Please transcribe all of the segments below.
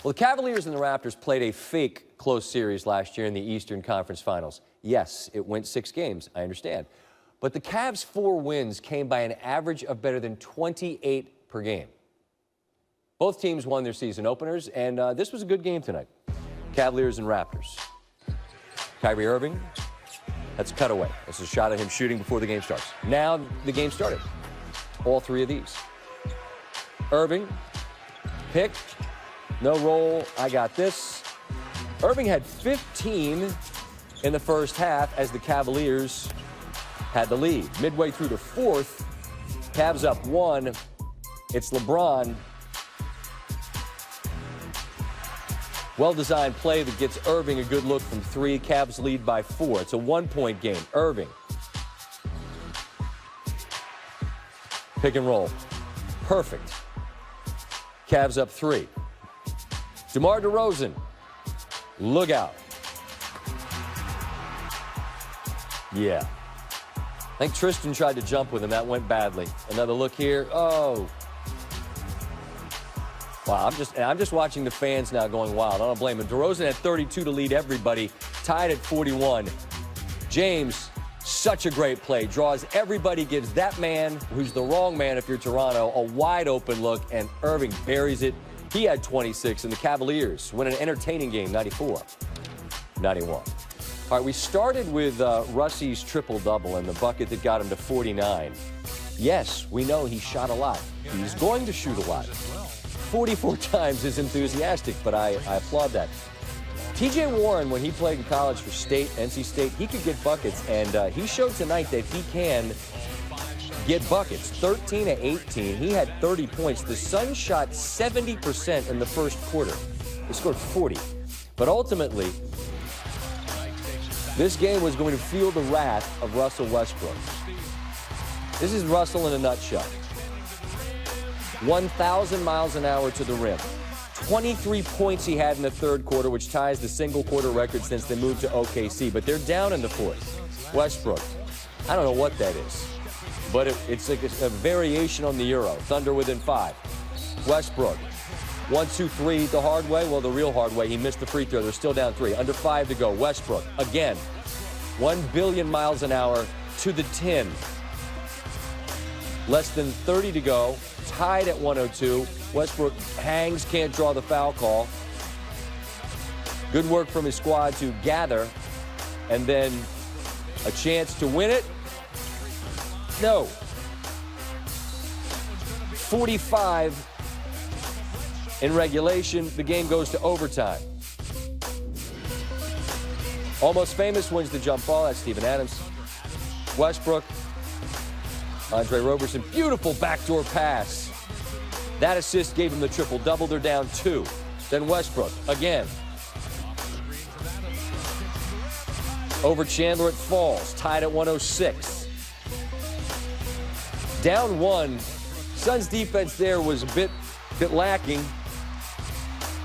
Well, the Cavaliers and the Raptors played a fake close series last year in the Eastern Conference Finals. Yes, it went 6 games, I understand. But the Cavs' 4 wins came by an average of better than 28 per game. Both teams won their season openers, and this was a good game tonight. Cavaliers and Raptors. Kyrie Irving, that's a cutaway. That's a shot at him shooting before the game starts. Now the game started. All 3 of these. Irving, pick, no roll, I got this. Irving had 15 in the first half as the Cavaliers had the lead. Midway through the fourth, Cavs up 1. It's LeBron. Well-designed play that gets Irving a good look from 3. Cavs lead by 4. It's a 1-point game. Irving. Pick and roll. Perfect. Cavs up 3. DeMar DeRozan. Look out. Yeah. I think Tristan tried to jump with him. That went badly. Another look here. Oh. Wow, I'm just watching the fans now going wild. I don't blame him. DeRozan had 32 to lead everybody, tied at 41. James, such a great play. Draws everybody, gives that man, who's the wrong man if you're Toronto, a wide open look, and Irving buries it. He had 26, and the Cavaliers win an entertaining game, 94-91. All right, we started with Russie's triple-double and the bucket that got him to 49. Yes, we know he shot a lot. He's going to shoot a lot. 44 times is enthusiastic, but I applaud that. T.J. Warren, when he played in college for NC State, he could get buckets, and he showed tonight that he can get buckets. 13 to 18, he had 30 points. The Suns shot 70% in the first quarter. They scored 40. But ultimately, this game was going to feel the wrath of Russell Westbrook. This is Russell in a nutshell. 1,000 miles an hour to the rim. 23 points he had in the third quarter, which ties the single-quarter record since they moved to OKC. But they're down in the fourth. Westbrook, I don't know what that is, but it's like a variation on the Euro. Thunder within 5. Westbrook, 1, 2, 3 the hard way. Well, the real hard way. He missed the free throw. They're still down 3. Under 5 to go. Westbrook, again, 1 billion miles an hour to the 10. Less than 30 to go. Tied at 102. Westbrook hangs, can't draw the foul call. Good work from his squad to gather, and then a chance to win it. No. 45 in regulation. The game goes to overtime. Almost Famous wins the jump ball. That's Steven Adams. Westbrook. Andre Roberson, beautiful backdoor pass. That assist gave him the triple-double. They're down 2. Then Westbrook, again. Over Chandler, it falls. Tied at 106. Down 1. Suns' defense there was a bit lacking.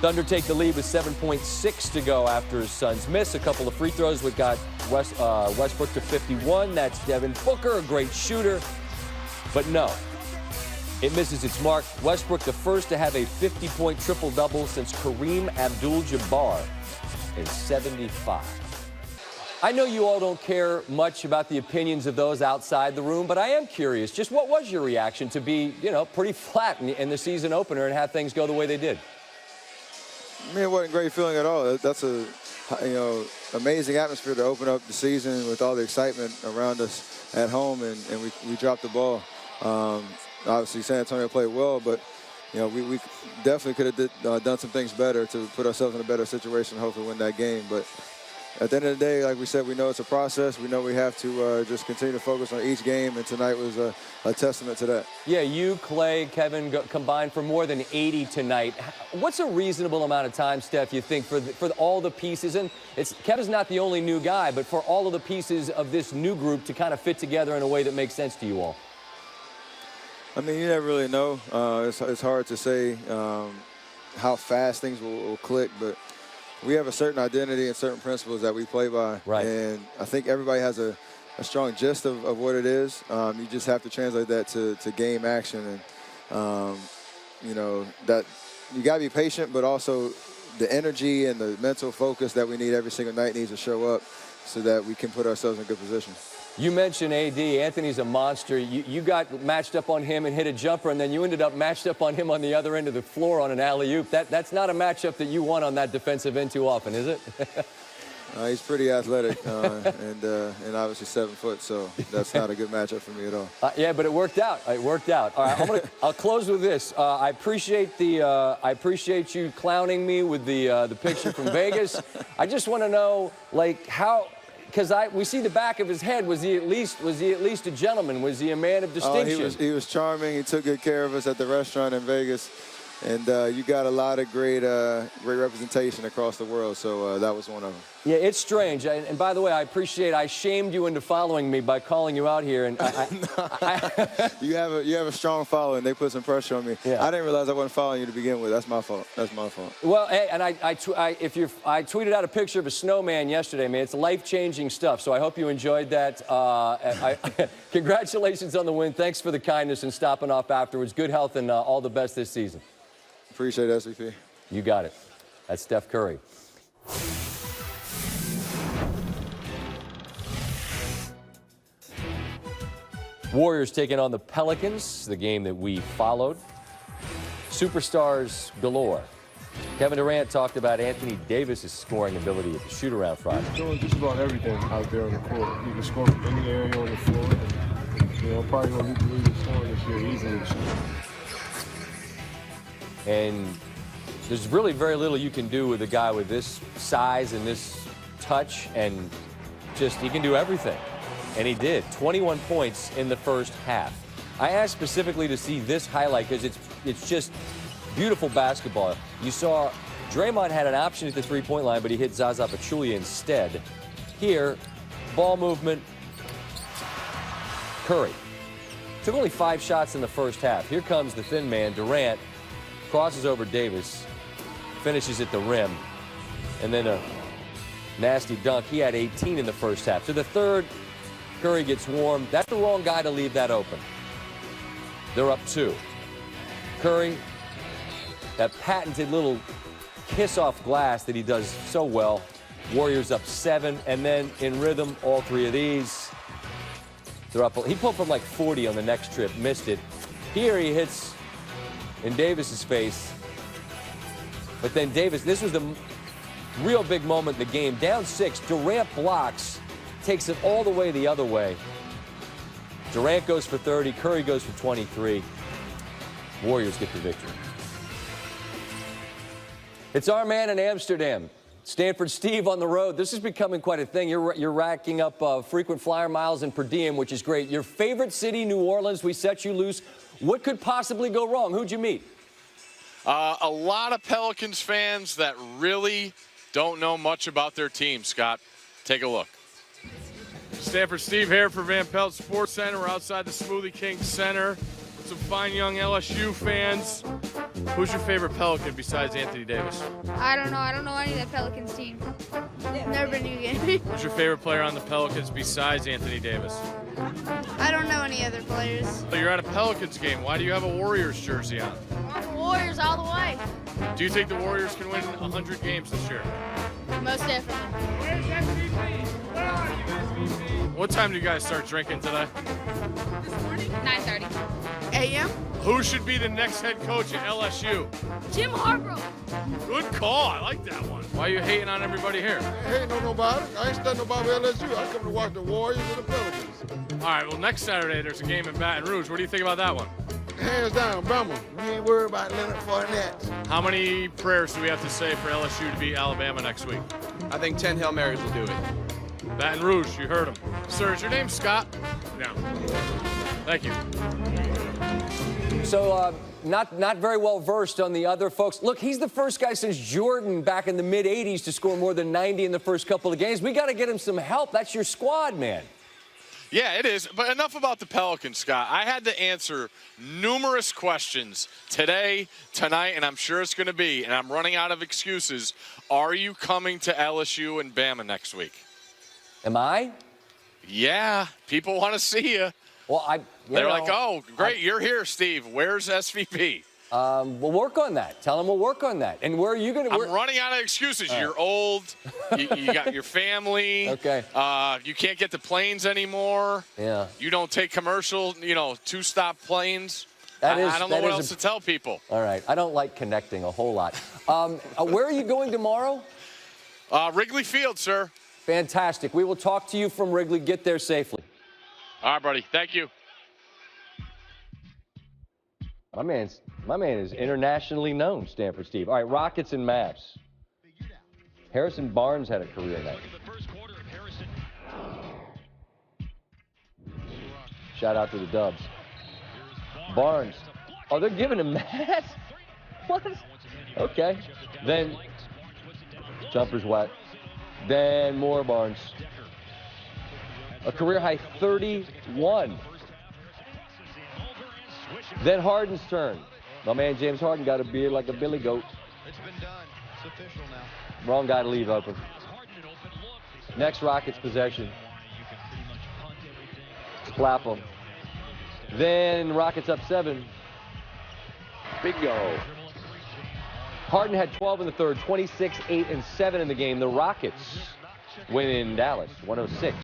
Thunder take the lead with 7.6 to go after Suns miss a couple of free throws. We got Westbrook to 51. That's Devin Booker, a great shooter. But no, it misses its mark. Westbrook, the first to have a 50-point triple-double since Kareem Abdul-Jabbar in 75. I know you all don't care much about the opinions of those outside the room, but I am curious. Just what was your reaction to be, pretty flat in the season opener and have things go the way they did? I mean, it wasn't a great feeling at all. That's a, amazing atmosphere to open up the season with all the excitement around us at home, and we dropped the ball. Obviously, San Antonio played well, but we definitely could have done some things better to put ourselves in a better situation and hopefully win that game. But at the end of the day, like we said, we know it's a process. We know we have to just continue to focus on each game, and tonight was a testament to that. Yeah, you, Clay, Kevin combined for more than 80 tonight. What's a reasonable amount of time, Steph, you think, for all the pieces? And Kevin's not the only new guy, but for all of the pieces of this new group to kind of fit together in a way that makes sense to you all? I mean, you never really know. It's hard to say how fast things will click, but we have a certain identity and certain principles that we play by. Right. And I think everybody has a strong gist of what it is. You just have to translate that to game action. And, that you got to be patient, but also the energy and the mental focus that we need every single night needs to show up so that we can put ourselves in a good position. You mentioned AD. Anthony's a monster. You got matched up on him and hit a jumper, and then you ended up matched up on him on the other end of the floor on an alley-oop. That's not a matchup that you want on that defensive end too often, is it? He's pretty athletic and obviously 7 foot, so that's not a good matchup for me at all. Yeah, but it worked out. It worked out. All right, I'll close with this. I appreciate you clowning me with the picture from Vegas. I just want to know, like, how. Because we see the back of his head. Was he at least a gentleman? Was he a man of distinction? He was charming. He took good care of us at the restaurant in Vegas, and you got a lot of great representation across the world. So that was one of them. Yeah, it's strange. And by the way, I shamed you into following me by calling you out here. And you have a strong following. They put some pressure on me. Yeah. I didn't realize I wasn't following you to begin with. That's my fault. That's my fault. Well, hey, and I tweeted out a picture of a snowman yesterday, man. It's life-changing stuff. So I hope you enjoyed that. Congratulations on the win. Thanks for the kindness and stopping off afterwards. Good health and all the best this season. Appreciate it, SVP. You got it. That's Steph Curry. Warriors taking on the Pelicans, the game that we followed. Superstars galore. Kevin Durant talked about Anthony Davis' scoring ability at the shoot-around Friday. He's doing just about everything out there on the court. He can score from any area on the floor. And, probably going to lead the scoring this year easily. And there's really very little you can do with a guy with this size and this touch, and he can do everything. And he did. 21 points in the first half. I asked specifically to see this highlight because it's just beautiful basketball. You saw Draymond had an option at the three-point line, but he hit Zaza Pachulia instead. Here, ball movement, Curry. Took only 5 shots in the first half. Here comes the thin man, Durant, crosses over Davis, finishes at the rim, and then a nasty dunk. He had 18 in the first half. So the third, Curry gets warm. That's the wrong guy to leave that open. They're up 2. Curry, that patented little kiss off glass that he does so well. Warriors up 7, and then in rhythm, all 3 of these. They're up. He pulled from like 40 on the next trip, missed it. Here he hits in Davis's face. But then Davis, this was the real big moment in the game. Down 6, Durant blocks, takes it all the way the other way. Durant goes for 30, Curry goes for 23. Warriors get the victory. It's our man in Amsterdam. Stanford Steve on the road. This is becoming quite a thing. You're racking up frequent flyer miles and per diem, which is great. Your favorite city, New Orleans, we set you loose. What could possibly go wrong? Who'd you meet? A lot of Pelicans fans that really don't know much about their team, Scott. Take a look. Stanford Steve here for Van Pelt Sports Center. We're outside the Smoothie King Center with some fine young LSU fans. Who's your favorite Pelican besides Anthony Davis? I don't know. I don't know any of the Pelicans team. Never been to a game. Who's your favorite player on the Pelicans besides Anthony Davis? I don't know any other players. So you're at a Pelicans game. Why do you have a Warriors jersey on? I want the Warriors all the way. Do you think the Warriors can win 100 games this year? Most definitely. Where's MVP? Where are you, MVP? What time do you guys start drinking today? This morning? 9:30 a.m. Who should be the next head coach at LSU? Jim Harbaugh. Good call. I like that one. Why are you hating on everybody here? I ain't on nobody. I ain't studying nobody at LSU. I come to watch the Warriors and the Pelicans. All right, well, next Saturday there's a game in Baton Rouge. What do you think about that one? Hands down, Bama. We ain't worried about Leonard Fournette. How many prayers do we have to say for LSU to beat Alabama next week? I think 10 Hail Marys will do it. Baton Rouge, you heard him. Sir, is your name Scott? No. Thank you. So not very well versed on the other folks. Look, he's the first guy since Jordan back in the mid-'80s to score more than 90 in the first couple of games. We got to get him some help. That's your squad, man. Yeah, it is. But enough about the Pelicans, Scott. I had to answer numerous questions today, tonight, and I'm sure it's going to be, and I'm running out of excuses. Are you coming to LSU and Bama next week? Am I? Yeah, people want to see you. Well, They're like, oh, great, you're here, Steve. Where's SVP? We'll work on that. Tell him we'll work on that. And where are you going to? I'm running out of excuses. You're old. You got your family. Okay. You can't get the planes anymore. Yeah. You don't take commercial, two-stop planes. I don't know what else to tell people. All right. I don't like connecting a whole lot. Where are you going tomorrow? Wrigley Field, sir. Fantastic. We will talk to you from Wrigley. Get there safely. All right, buddy. Thank you. My man is internationally known, Stanford Steve. All right, Rockets and Mavs. Harrison Barnes had a career night. Shout out to the Dubs. Barnes. Oh, they're giving him that? What? Okay. Then jumper's wet. Then more Barnes. A career high 31. Then Harden's turn. My man James Harden got a beard like a billy goat. It's been done. It's official now. Wrong guy to leave open. Next Rockets possession. Slap him. Then Rockets up 7. Bingo. Harden had 12 in the third, 26, 8, and 7 in the game. The Rockets win in Dallas, 106.